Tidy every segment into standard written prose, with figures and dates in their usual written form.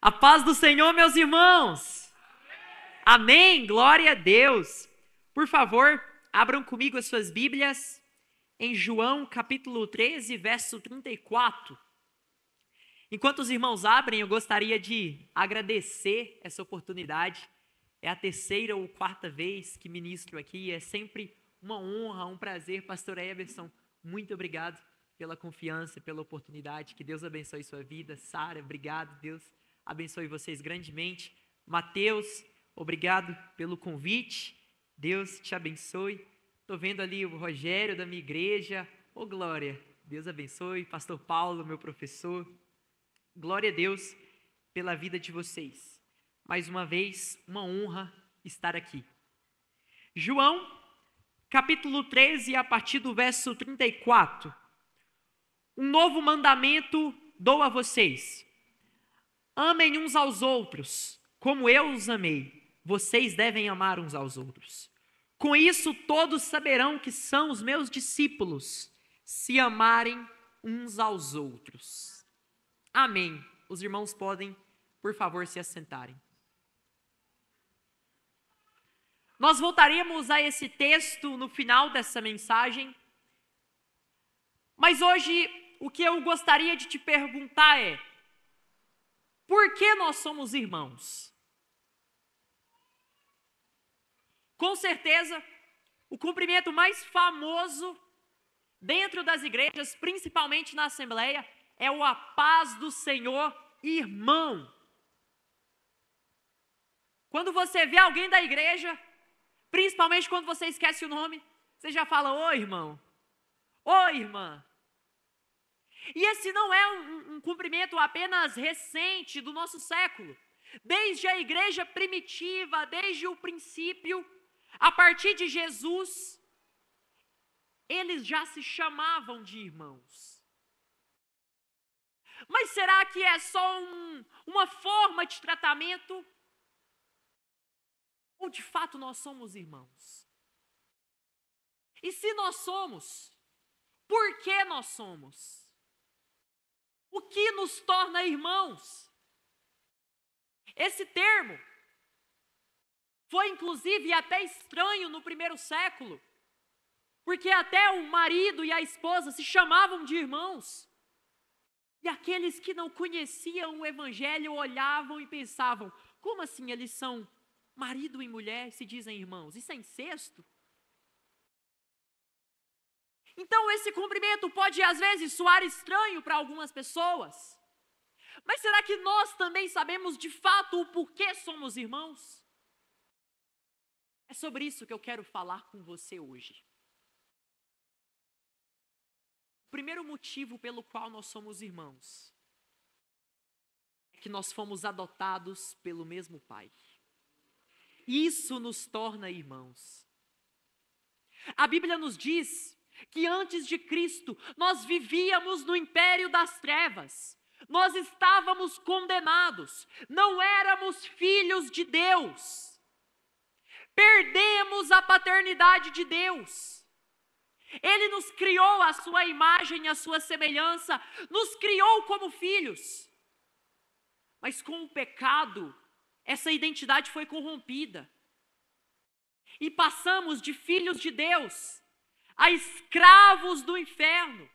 A paz do Senhor, meus irmãos. Amém. Glória a Deus. Por favor, abram comigo as suas Bíblias em João capítulo 13, verso 34. Enquanto os irmãos abrem, eu gostaria de agradecer essa oportunidade. É a terceira ou quarta vez que ministro aqui. É sempre uma honra, um prazer. Pastor Eberson, muito obrigado pela confiança, pela oportunidade. Que Deus abençoe sua vida. Sara, obrigado. Deus abençoe vocês grandemente. Mateus, obrigado pelo convite. Deus te abençoe. Estou vendo ali o Rogério da minha igreja. Ô, glória. Deus abençoe. Pastor Paulo, meu professor. Glória a Deus pela vida de vocês. Mais uma vez, uma honra estar aqui. João, capítulo 13, a partir do verso 34. Um novo mandamento dou a vocês. Amem uns aos outros, como eu os amei. Vocês devem amar uns aos outros. Com isso, todos saberão que são os meus discípulos, se amarem uns aos outros. Amém. Os irmãos podem, por favor, se assentarem. Nós voltaremos a esse texto no final dessa mensagem, mas hoje o que eu gostaria de te perguntar é: por que nós somos irmãos? Com certeza, o cumprimento mais famoso dentro das igrejas, principalmente na Assembleia, é o a paz do Senhor, irmão. Quando você vê alguém da igreja, principalmente quando você esquece o nome, você já fala: ô irmão, ô irmã. E esse não é um cumprimento apenas recente do nosso século. Desde a igreja primitiva, desde o princípio, a partir de Jesus, eles já se chamavam de irmãos. Mas será que é só uma forma de tratamento? Ou de fato nós somos irmãos? E se nós somos, por que nós somos? O que nos torna irmãos? Esse termo foi inclusive até estranho no primeiro século, porque até o marido e a esposa se chamavam de irmãos. E aqueles que não conheciam o evangelho olhavam e pensavam: como assim eles são marido e mulher e se dizem irmãos? Isso é incesto? Então esse cumprimento pode às vezes soar estranho para algumas pessoas. Mas será que nós também sabemos de fato o porquê somos irmãos? É sobre isso que eu quero falar com você hoje. O primeiro motivo pelo qual nós somos irmãos é que nós fomos adotados pelo mesmo Pai. Isso nos torna irmãos. A Bíblia nos diz que antes de Cristo nós vivíamos no império das trevas. Nós estávamos condenados, não éramos filhos de Deus. Perdemos a paternidade de Deus. Ele nos criou à sua imagem e à sua semelhança, nos criou como filhos. Mas com o pecado, essa identidade foi corrompida. E passamos de filhos de Deus a escravos do inferno,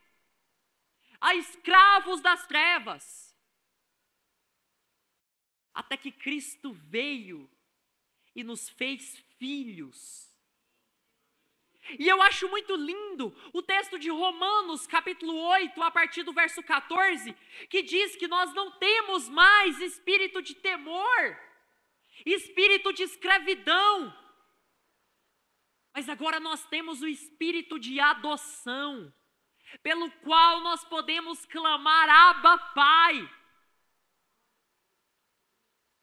a escravos das trevas. Até que Cristo veio e nos fez filhos. E eu acho muito lindo o texto de Romanos, capítulo 8, a partir do verso 14, que diz que nós não temos mais espírito de temor, espírito de escravidão, mas agora nós temos o espírito de adoção, pelo qual nós podemos clamar: Abba, Pai.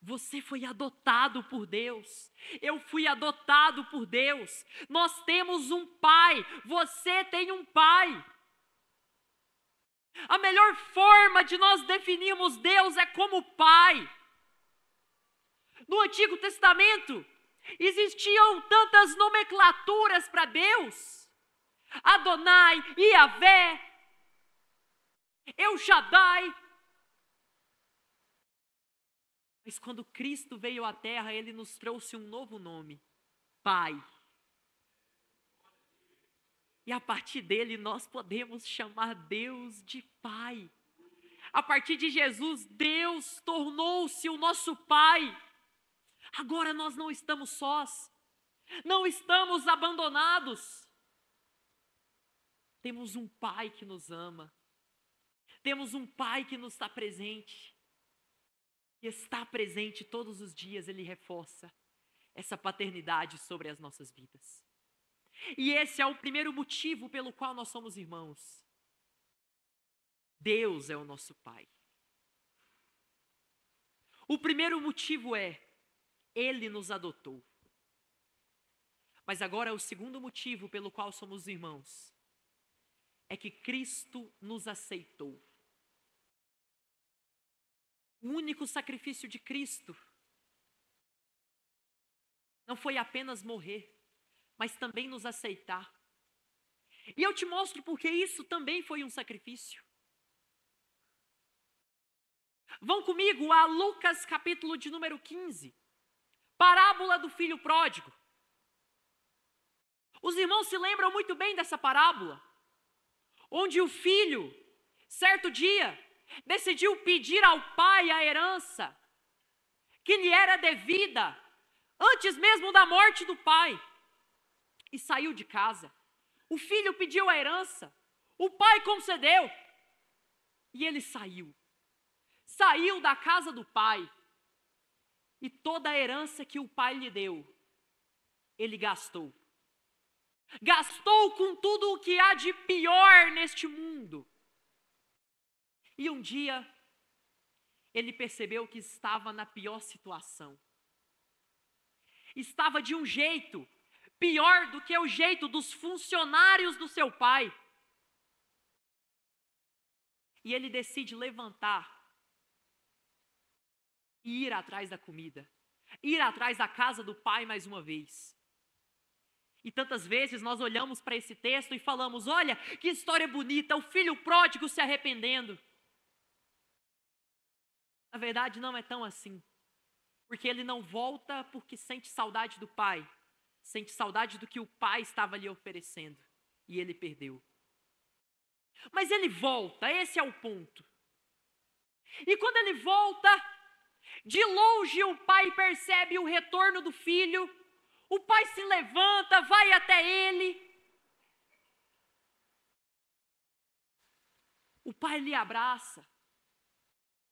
Você foi adotado por Deus, eu fui adotado por Deus, nós temos um Pai, você tem um Pai. A melhor forma de nós definirmos Deus é como Pai. No Antigo Testamento, existiam tantas nomenclaturas para Deus: Adonai, Iavé, El Shaddai. Mas quando Cristo veio à terra, ele nos trouxe um novo nome: Pai. E a partir dele nós podemos chamar Deus de Pai. A partir de Jesus, Deus tornou-se o nosso Pai. Agora nós não estamos sós, não estamos abandonados. Temos um Pai que nos ama, temos um Pai que nos está presente. E está presente todos os dias, ele reforça essa paternidade sobre as nossas vidas. E esse é o primeiro motivo pelo qual nós somos irmãos. Deus é o nosso Pai. O primeiro motivo é, ele nos adotou. Mas agora o segundo motivo pelo qual somos irmãos é que Cristo nos aceitou. O único sacrifício de Cristo não foi apenas morrer, mas também nos aceitar. E eu te mostro porque isso também foi um sacrifício. Vão comigo a Lucas capítulo de número 15, parábola do filho pródigo. Os irmãos se lembram muito bem dessa parábola, onde o filho, certo dia, decidiu pedir ao pai a herança que lhe era devida, antes mesmo da morte do pai, e saiu de casa. O filho pediu a herança, o pai concedeu, e ele saiu da casa do pai, e toda a herança que o pai lhe deu, ele gastou com tudo o que há de pior neste mundo. E um dia, ele percebeu que estava na pior situação. Estava de um jeito pior do que o jeito dos funcionários do seu pai. E ele decide levantar e ir atrás da comida, ir atrás da casa do pai mais uma vez. E tantas vezes nós olhamos para esse texto e falamos: olha, que história bonita, o filho pródigo se arrependendo. Na verdade, não é tão assim. Porque ele não volta porque sente saudade do pai. Sente saudade do que o pai estava lhe oferecendo. E ele perdeu. Mas ele volta, esse é o ponto. E quando ele volta, de longe o pai percebe o retorno do filho. O pai se levanta, vai até ele. O pai lhe abraça,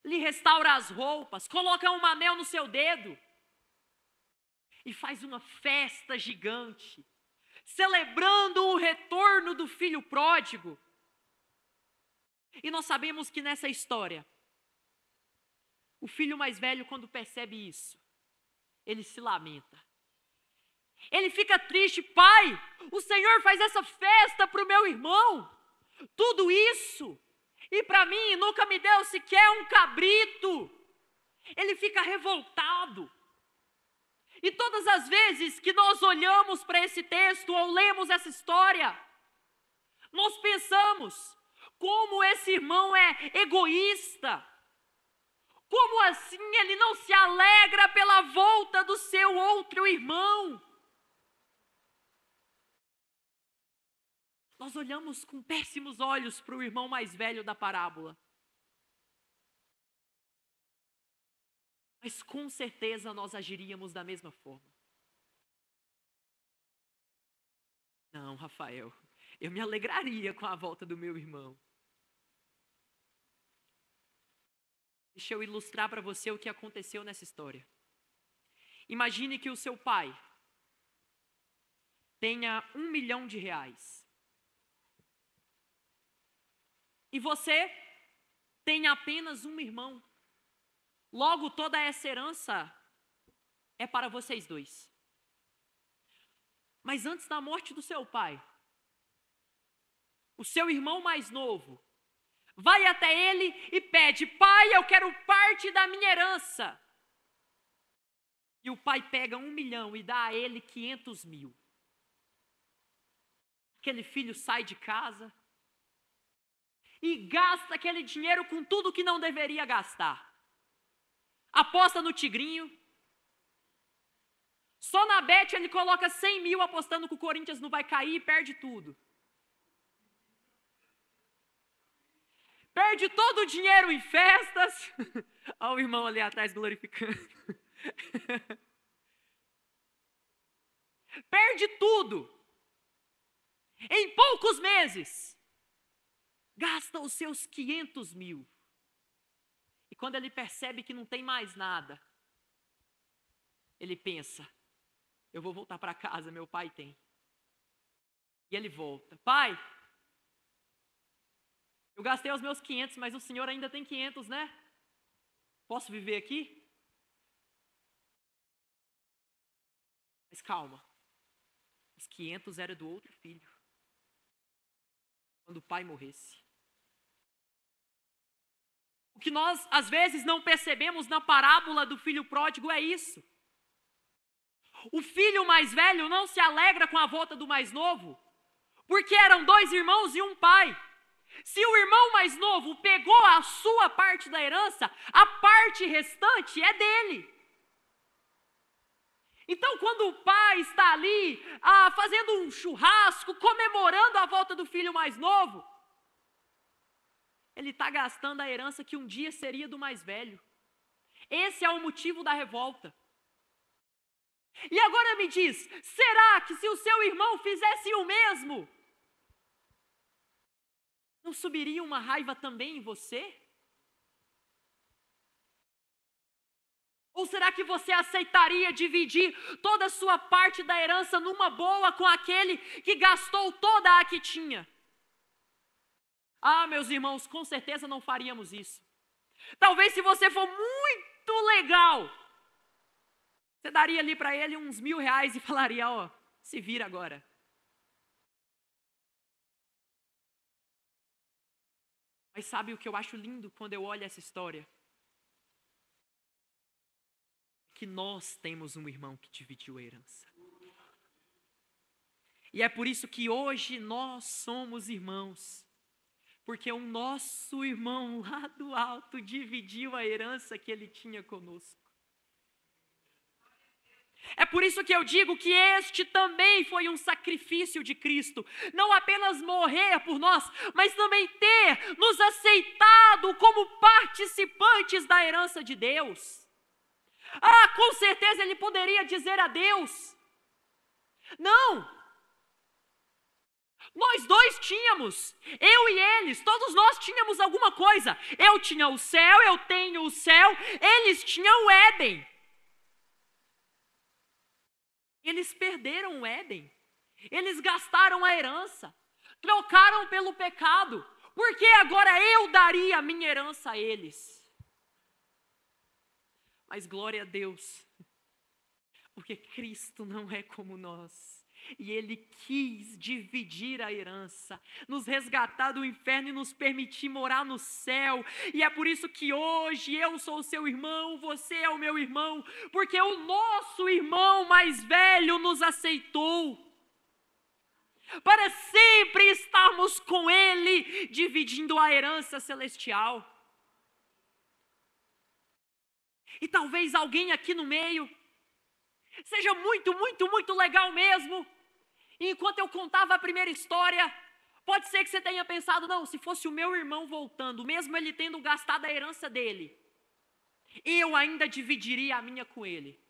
lhe restaura as roupas, coloca um anel no seu dedo e faz uma festa gigante, celebrando o retorno do filho pródigo. E nós sabemos que nessa história, o filho mais velho, quando percebe isso, ele se lamenta. Ele fica triste: pai, o Senhor faz essa festa para o meu irmão, tudo isso, e para mim nunca me deu sequer um cabrito. Ele fica revoltado. E todas as vezes que nós olhamos para esse texto ou lemos essa história, nós pensamos: como esse irmão é egoísta, como assim ele não se alegra pela volta do seu outro irmão? Nós olhamos com péssimos olhos para o irmão mais velho da parábola. Mas com certeza nós agiríamos da mesma forma. Não, Rafael, eu me alegraria com a volta do meu irmão. Deixa eu ilustrar para você o que aconteceu nessa história. Imagine que o seu pai tenha R$1 milhão. E você tem apenas um irmão. Logo, toda essa herança é para vocês dois. Mas antes da morte do seu pai, o seu irmão mais novo vai até ele e pede: pai, eu quero parte da minha herança. E o pai pega 1 milhão e dá a ele 500 mil. Aquele filho sai de casa e gasta aquele dinheiro com tudo que não deveria gastar. aposta no Tigrinho. Só na Bet ele coloca 100 mil apostando que o Corinthians não vai cair e perde tudo. Perde todo o dinheiro em festas. Olha o irmão ali atrás glorificando. Perde tudo. Em poucos meses. Gasta os seus 500 mil. E quando ele percebe que não tem mais nada, ele pensa, eu vou voltar para casa, meu pai tem. E ele volta. Pai, eu gastei os meus 500, mas o senhor ainda tem 500, né? Posso viver aqui? Mas calma. Os 500 era do outro filho. Quando o pai morresse. O que nós, às vezes, não percebemos na parábola do filho pródigo é isso. O filho mais velho não se alegra com a volta do mais novo, porque eram 2 irmãos e um pai. Se o irmão mais novo pegou a sua parte da herança, a parte restante é dele. Então, quando o pai está ali fazendo um churrasco, comemorando a volta do filho mais novo, ele está gastando a herança que um dia seria do mais velho. Esse é o motivo da revolta. E agora me diz, será que se o seu irmão fizesse o mesmo, não subiria uma raiva também em você? Ou será que você aceitaria dividir toda a sua parte da herança numa boa com aquele que gastou toda a que tinha? Ah, meus irmãos, com certeza não faríamos isso. Talvez se você for muito legal, você daria ali para ele uns R$1.000 e falaria, ó, se vira agora. Mas sabe o que eu acho lindo quando eu olho essa história? Que nós temos um irmão que dividiu a herança. E é por isso que hoje nós somos irmãos. Porque o nosso irmão lá do alto dividiu a herança que ele tinha conosco. É por isso que eu digo que este também foi um sacrifício de Cristo. Não apenas morrer por nós, mas também ter nos aceitado como participantes da herança de Deus. Ah, com certeza ele poderia dizer a Deus, não, nós 2 tínhamos, eu e eles, todos nós tínhamos alguma coisa. Eu tinha o céu, eu tenho o céu, eles tinham o Éden. Eles perderam o Éden, eles gastaram a herança, trocaram pelo pecado, porque agora eu daria a minha herança a eles. Mas glória a Deus, porque Cristo não é como nós, e Ele quis dividir a herança, nos resgatar do inferno e nos permitir morar no céu, e é por isso que hoje eu sou o seu irmão, você é o meu irmão, porque o nosso irmão mais velho nos aceitou, para sempre estarmos com Ele, dividindo a herança celestial. E talvez alguém aqui no meio seja muito, muito, muito legal mesmo. E enquanto eu contava a primeira história, pode ser que você tenha pensado, não, se fosse o meu irmão voltando, mesmo ele tendo gastado a herança dele, eu ainda dividiria a minha com ele.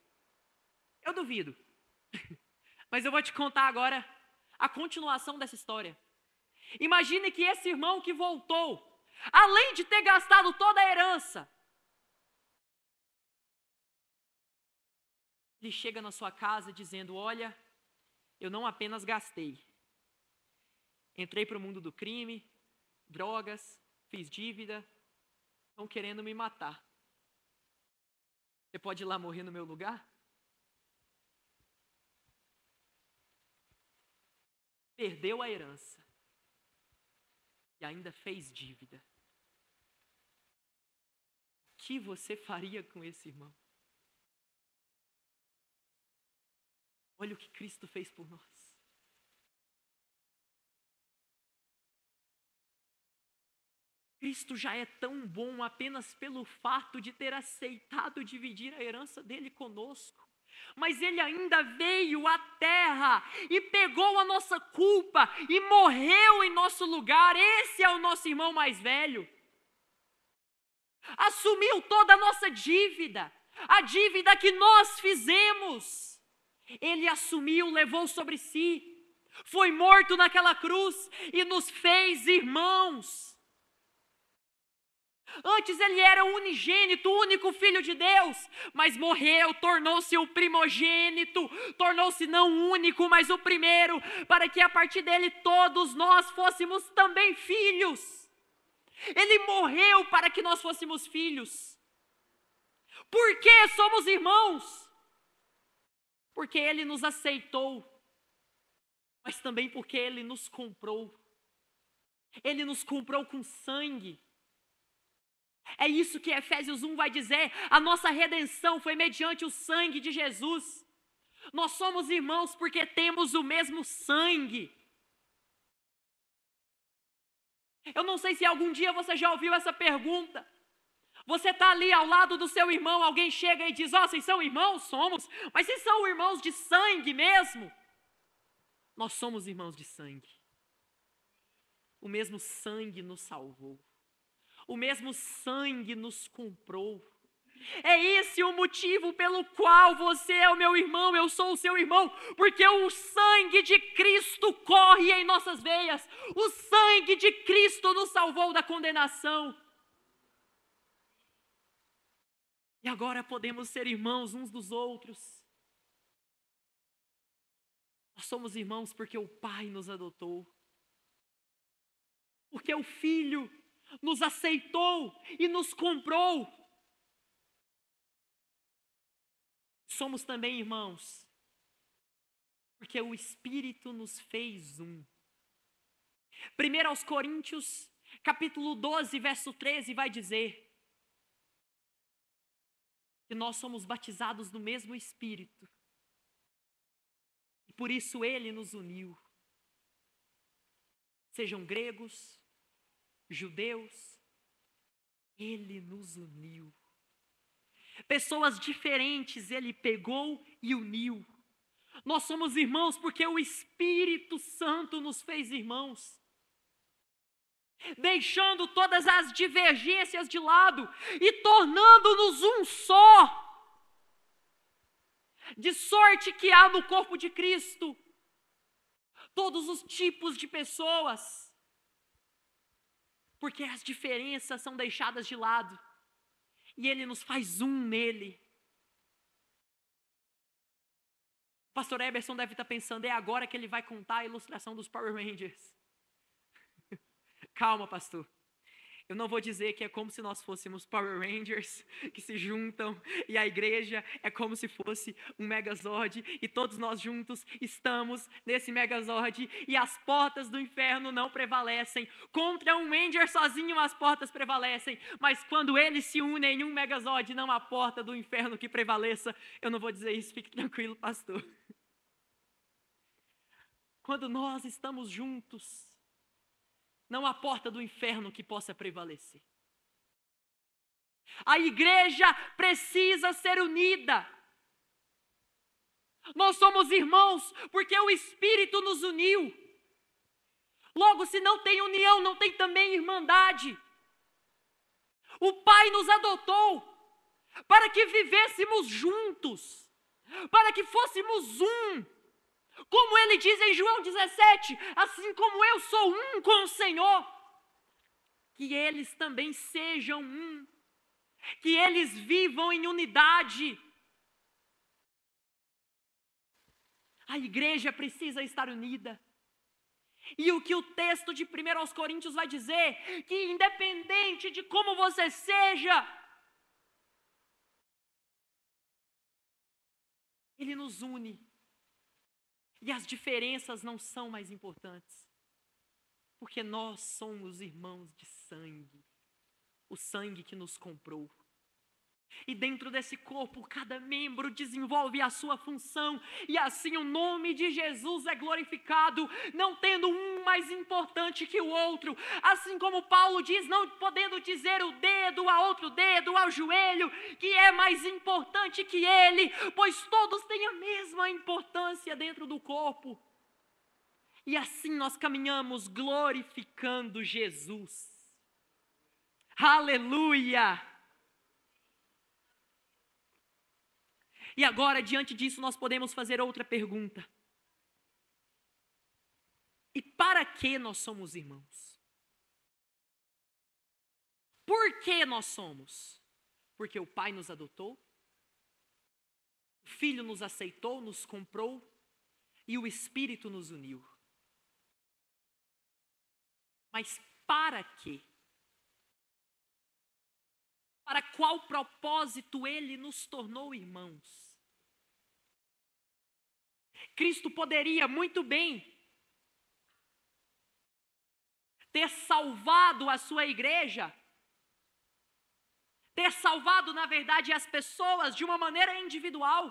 Eu duvido. Mas eu vou te contar agora a continuação dessa história. Imagine que esse irmão que voltou, além de ter gastado toda a herança, ele chega na sua casa dizendo, olha, eu não apenas gastei, entrei para o mundo do crime, drogas, fiz dívida, estão querendo me matar. Você pode ir lá morrer no meu lugar? Perdeu a herança e ainda fez dívida. O que você faria com esse irmão? Olha o que Cristo fez por nós. Cristo já é tão bom apenas pelo fato de ter aceitado dividir a herança dele conosco. Mas ele ainda veio à terra e pegou a nossa culpa e morreu em nosso lugar. Esse é o nosso irmão mais velho. Assumiu toda a nossa dívida, a dívida que nós fizemos. Ele assumiu, levou sobre si, foi morto naquela cruz e nos fez irmãos. Antes ele era o unigênito, o único filho de Deus, mas morreu, tornou-se o primogênito, tornou-se não o único, mas o primeiro, para que a partir dele todos nós fôssemos também filhos. Ele morreu para que nós fôssemos filhos. Por que somos irmãos? Porque ele nos aceitou, mas também porque ele nos comprou. Ele nos comprou com sangue. É isso que Efésios 1 vai dizer, a nossa redenção foi mediante o sangue de Jesus. Nós somos irmãos porque temos o mesmo sangue. Eu não sei se algum dia você já ouviu essa pergunta. Você está ali ao lado do seu irmão, alguém chega e diz, vocês são irmãos? Somos. Mas vocês são irmãos de sangue mesmo? Nós somos irmãos de sangue. O mesmo sangue nos salvou. O mesmo sangue nos comprou. É esse o motivo pelo qual você é o meu irmão, eu sou o seu irmão, porque o sangue de Cristo corre em nossas veias. O sangue de Cristo nos salvou da condenação. E agora podemos ser irmãos uns dos outros. Nós somos irmãos porque o Pai nos adotou. Porque o Filho nos aceitou e nos comprou. Somos também irmãos, porque o Espírito nos fez um. 1 Coríntios, capítulo 12, verso 13, vai dizer que nós somos batizados no mesmo Espírito. E por isso Ele nos uniu. Sejam gregos, judeus, Ele nos uniu. Pessoas diferentes Ele pegou e uniu. Nós somos irmãos porque o Espírito Santo nos fez irmãos. Deixando todas as divergências de lado e tornando-nos um só. De sorte que há no corpo de Cristo todos os tipos de pessoas. Porque as diferenças são deixadas de lado. E Ele nos faz um nele. O pastor Eberson deve estar pensando, é agora que ele vai contar a ilustração dos Power Rangers. Calma, pastor. Eu não vou dizer que é como se nós fôssemos Power Rangers que se juntam e a igreja é como se fosse um Megazord e todos nós juntos estamos nesse Megazord e as portas do inferno não prevalecem. Contra um Ranger sozinho as portas prevalecem, mas quando eles se unem em um Megazord não há porta do inferno que prevaleça. Eu não vou dizer isso, fique tranquilo, pastor. Quando nós estamos juntos, não há porta do inferno que possa prevalecer. A igreja precisa ser unida. Nós somos irmãos porque o Espírito nos uniu. Logo, se não tem união, não tem também irmandade. O Pai nos adotou para que vivêssemos juntos, para que fôssemos um. Como ele diz em João 17, assim como eu sou um com o Senhor, que eles também sejam um, que eles vivam em unidade. A igreja precisa estar unida. E o que o texto de 1 Coríntios vai dizer, que independente de como você seja, Ele nos une. E as diferenças não são mais importantes, porque nós somos irmãos de sangue, o sangue que nos comprou. E dentro desse corpo, cada membro desenvolve a sua função. E assim o nome de Jesus é glorificado, não tendo um mais importante que o outro. Assim como Paulo diz, não podendo dizer o dedo a outro dedo, ao joelho, que é mais importante que ele, pois todos têm a mesma importância dentro do corpo. E assim nós caminhamos glorificando Jesus. Aleluia! E agora, diante disso, nós podemos fazer outra pergunta. E para que nós somos irmãos? Por que nós somos? Porque o Pai nos adotou, o Filho nos aceitou, nos comprou e o Espírito nos uniu. Mas para quê? Para qual propósito Ele nos tornou irmãos? Cristo poderia muito bem ter salvado a sua igreja, ter salvado, na verdade, as pessoas de uma maneira individual.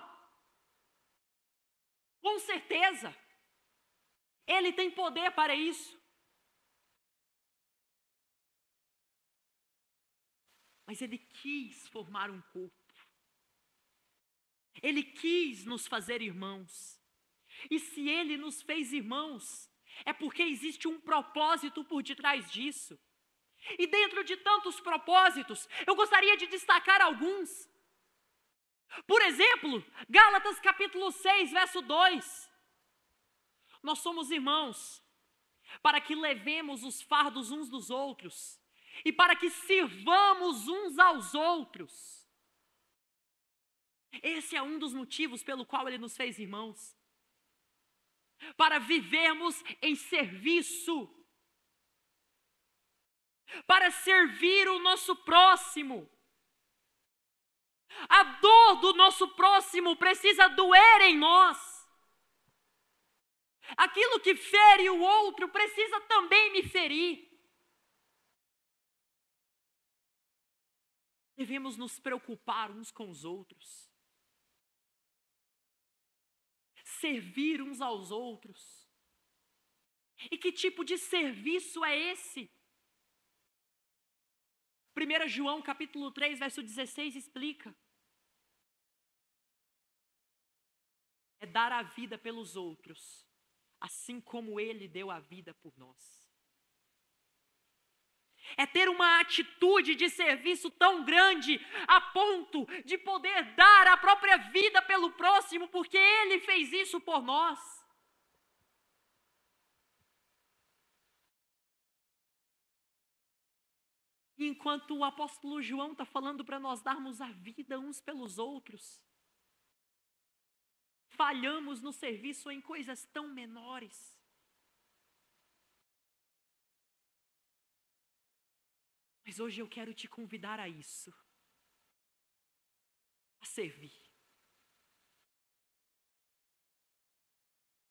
Com certeza, Ele tem poder para isso. Mas Ele quis formar um corpo. Ele quis nos fazer irmãos. E se Ele nos fez irmãos, é porque existe um propósito por detrás disso. E dentro de tantos propósitos, eu gostaria de destacar alguns. Por exemplo, Gálatas capítulo 6, verso 2. Nós somos irmãos para que levemos os fardos uns dos outros e para que sirvamos uns aos outros. Esse é um dos motivos pelo qual Ele nos fez irmãos. Para vivermos em serviço, para servir o nosso próximo. A dor do nosso próximo precisa doer em nós. Aquilo que fere o outro precisa também me ferir. Devemos nos preocupar uns com os outros. Servir uns aos outros. E que tipo de serviço é esse? 1 João capítulo 3, verso 16 explica. É dar a vida pelos outros, assim como Ele deu a vida por nós. É ter uma atitude de serviço tão grande, a ponto de poder dar a própria vida pelo próximo, porque Ele fez isso por nós. E enquanto o apóstolo João está falando para nós darmos a vida uns pelos outros, falhamos no serviço em coisas tão menores. Mas hoje eu quero te convidar a isso, a servir.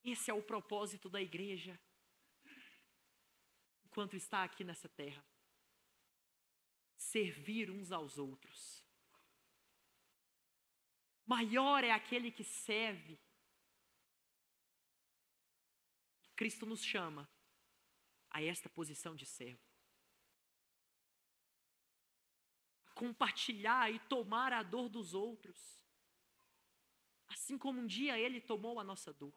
Esse é o propósito da igreja, enquanto está aqui nessa terra. Servir uns aos outros. Maior é aquele que serve. Cristo nos chama a esta posição de servo. Compartilhar e tomar a dor dos outros, assim como um dia Ele tomou a nossa dor,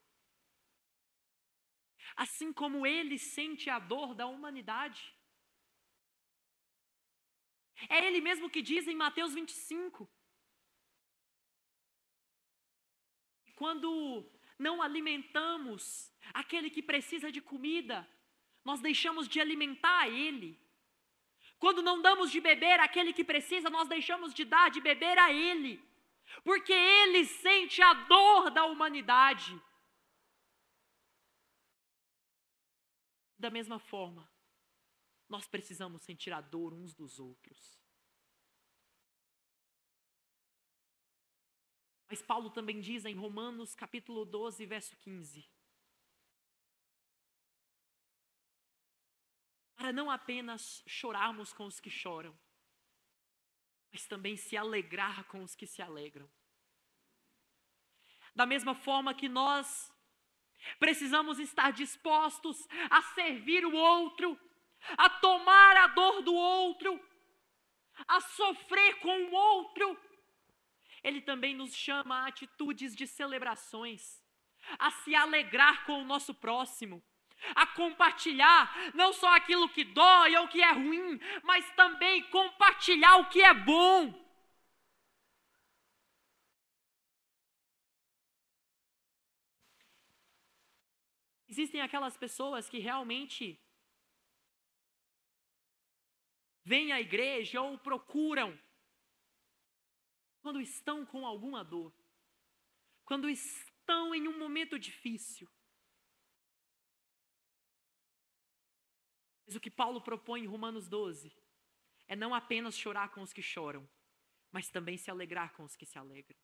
assim como Ele sente a dor da humanidade. É Ele mesmo que diz em Mateus 25, quando não alimentamos aquele que precisa de comida, nós deixamos de alimentar Ele. Quando não damos de beber àquele que precisa, nós deixamos de dar de beber a Ele. Porque Ele sente a dor da humanidade. Da mesma forma, nós precisamos sentir a dor uns dos outros. Mas Paulo também diz em Romanos capítulo 12, verso 15. Para não apenas chorarmos com os que choram, mas também se alegrar com os que se alegram. Da mesma forma que nós precisamos estar dispostos a servir o outro, a tomar a dor do outro, a sofrer com o outro, Ele também nos chama a atitudes de celebrações, a se alegrar com o nosso próximo, a compartilhar não só aquilo que dói ou que é ruim, mas também compartilhar o que é bom. Existem aquelas pessoas que realmente vêm à igreja ou procuram quando estão com alguma dor, quando estão em um momento difícil. Mas o que Paulo propõe em Romanos 12 é não apenas chorar com os que choram, mas também se alegrar com os que se alegram.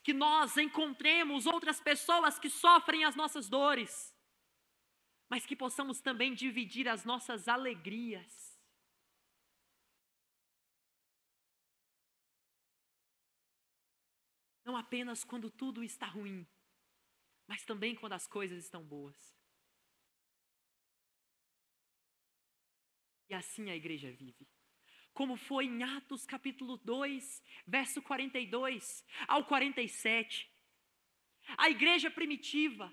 Que nós encontremos outras pessoas que sofrem as nossas dores, mas que possamos também dividir as nossas alegrias. Não apenas quando tudo está ruim, mas também quando as coisas estão boas. E assim a igreja vive. Como foi em Atos capítulo 2, verso 42 ao 47. A igreja primitiva,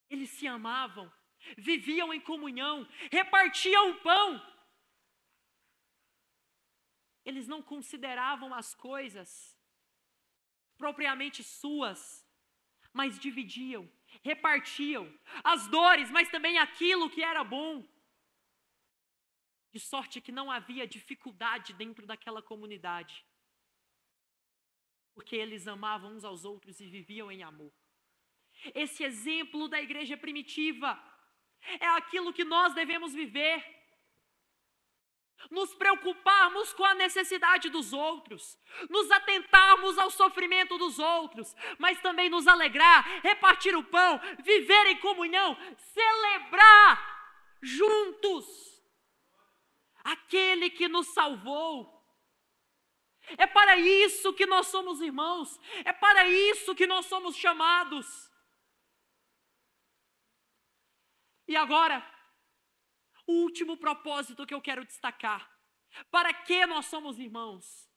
eles se amavam, viviam em comunhão, repartiam o pão. Eles não consideravam as coisas propriamente suas, mas dividiam, repartiam as dores, mas também aquilo que era bom. De sorte que não havia dificuldade dentro daquela comunidade, porque eles amavam uns aos outros e viviam em amor. Esse exemplo da igreja primitiva é aquilo que nós devemos viver. Nos preocuparmos com a necessidade dos outros, nos atentarmos ao sofrimento dos outros, mas também nos alegrar, repartir o pão, viver em comunhão, celebrar juntos aquele que nos salvou. É para isso que nós somos irmãos, é para isso que nós somos chamados. E agora, o último propósito que eu quero destacar. Para que nós somos irmãos?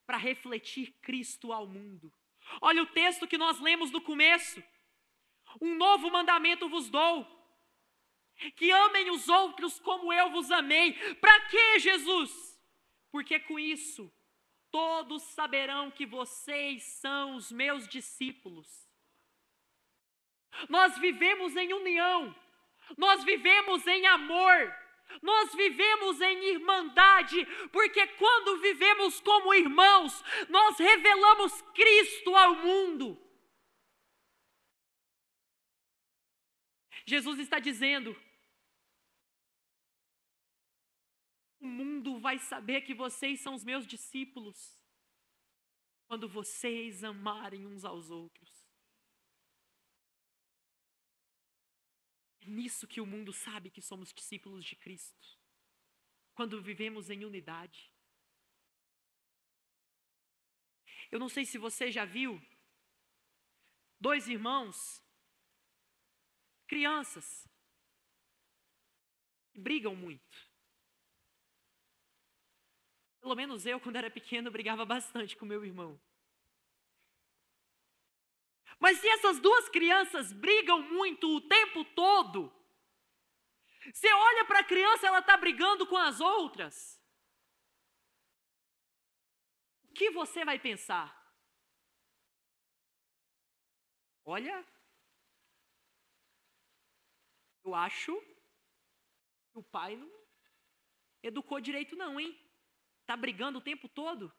Para refletir Cristo ao mundo. Olha o texto que nós lemos no começo. Um novo mandamento vos dou, que amem os outros como eu vos amei. Para que, Jesus? Porque com isso, todos saberão que vocês são os meus discípulos. Nós vivemos em união, nós vivemos em amor, nós vivemos em irmandade, porque quando vivemos como irmãos, nós revelamos Cristo ao mundo. Jesus está dizendo: o mundo vai saber que vocês são os meus discípulos quando vocês amarem uns aos outros. É nisso que o mundo sabe que somos discípulos de Cristo, quando vivemos em unidade. Eu não sei se você já viu dois irmãos, crianças, que brigam muito. Pelo menos eu, quando era pequeno, brigava bastante com meu irmão. Mas se essas duas crianças brigam muito o tempo todo, você olha para a criança, ela está brigando com as outras, o que você vai pensar? Olha, eu acho que o pai não educou direito não, hein? Está brigando o tempo todo?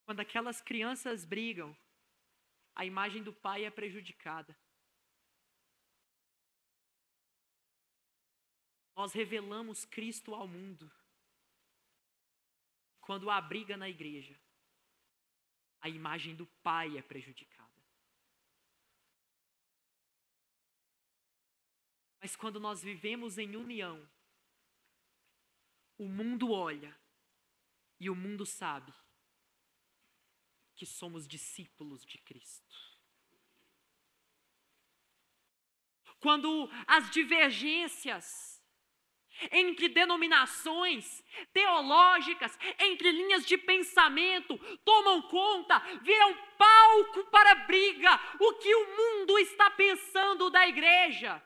Quando aquelas crianças brigam, a imagem do pai é prejudicada. Nós revelamos Cristo ao mundo. Quando há briga na igreja, a imagem do pai é prejudicada. Mas quando nós vivemos em união, o mundo olha e o mundo sabe que somos discípulos de Cristo. Quando as divergências entre denominações teológicas, entre linhas de pensamento, tomam conta, viram palco para briga, o que o mundo está pensando da igreja.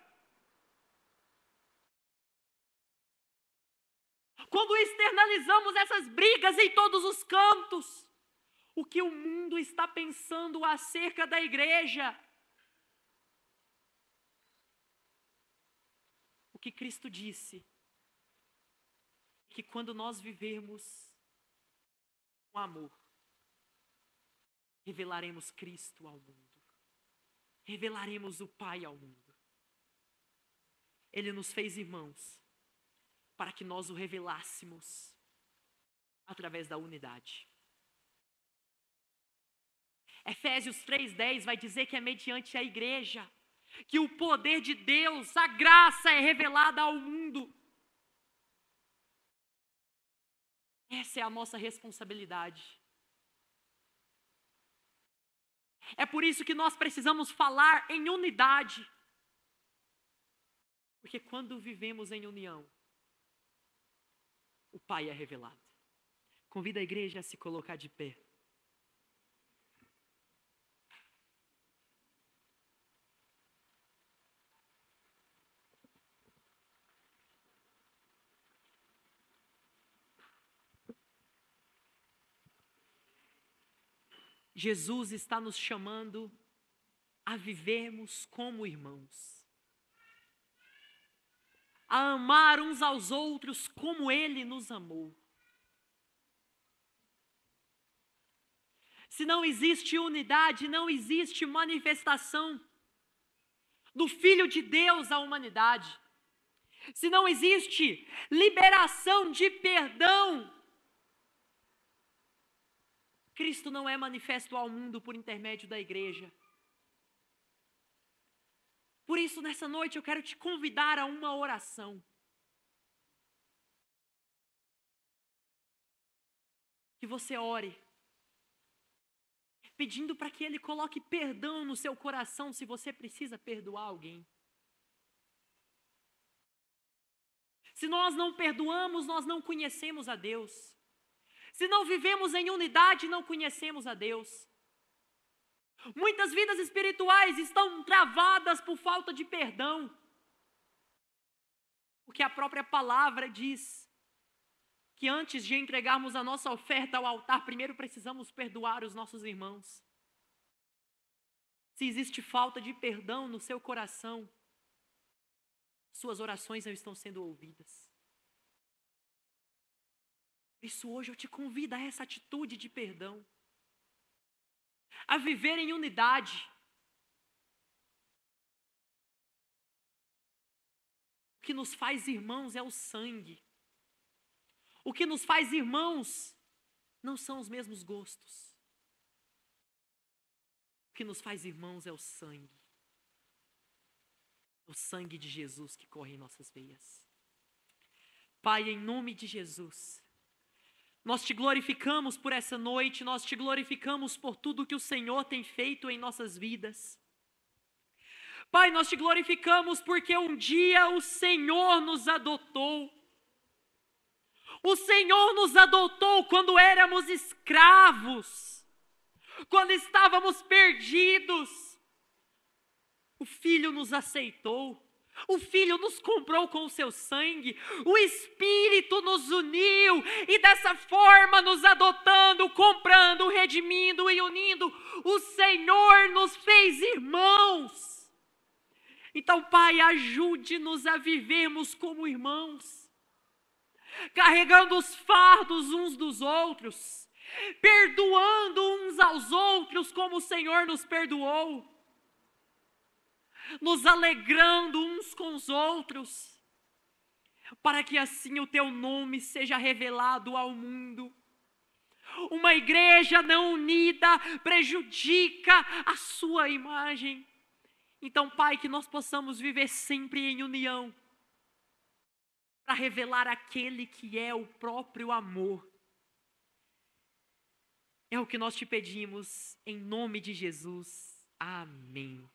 Quando externalizamos essas brigas em todos os cantos, o que o mundo está pensando acerca da igreja. O que Cristo disse, que quando nós vivermos com amor, revelaremos Cristo ao mundo, revelaremos o Pai ao mundo. Ele nos fez irmãos, para que nós o revelássemos através da unidade. Efésios 3:10 vai dizer que é mediante a igreja que o poder de Deus, a graça é revelada ao mundo. Essa é a nossa responsabilidade. É por isso que nós precisamos falar em unidade. Porque quando vivemos em união, o Pai é revelado. Convido a igreja a se colocar de pé. Jesus está nos chamando a vivermos como irmãos, a amar uns aos outros como Ele nos amou. Se não existe unidade, não existe manifestação do Filho de Deus à humanidade. Se não existe liberação de perdão, Cristo não é manifesto ao mundo por intermédio da igreja. Por isso, nessa noite, eu quero te convidar a uma oração. Que você ore, pedindo para que Ele coloque perdão no seu coração se você precisa perdoar alguém. Se nós não perdoamos, nós não conhecemos a Deus. Se não vivemos em unidade, não conhecemos a Deus. Muitas vidas espirituais estão travadas por falta de perdão. Porque a própria palavra diz que antes de entregarmos a nossa oferta ao altar, primeiro precisamos perdoar os nossos irmãos. Se existe falta de perdão no seu coração, suas orações não estão sendo ouvidas. Por isso hoje eu te convido a essa atitude de perdão, a viver em unidade. O que nos faz irmãos é o sangue. O que nos faz irmãos não são os mesmos gostos. O que nos faz irmãos é o sangue. É o sangue de Jesus que corre em nossas veias. Pai, em nome de Jesus, nós te glorificamos por essa noite, nós te glorificamos por tudo que o Senhor tem feito em nossas vidas. Pai, nós te glorificamos porque um dia o Senhor nos adotou. O Senhor nos adotou quando éramos escravos, quando estávamos perdidos. O Filho nos aceitou. O Filho nos comprou com o seu sangue, o Espírito nos uniu e dessa forma nos adotando, comprando, redimindo e unindo, o Senhor nos fez irmãos. Então, Pai, ajude-nos a vivermos como irmãos, carregando os fardos uns dos outros, perdoando uns aos outros como o Senhor nos perdoou, nos alegrando uns com os outros, para que assim o teu nome seja revelado ao mundo. Uma igreja não unida prejudica a sua imagem. Então, Pai, que nós possamos viver sempre em união, para revelar aquele que é o próprio amor. É o que nós te pedimos, em nome de Jesus. Amém.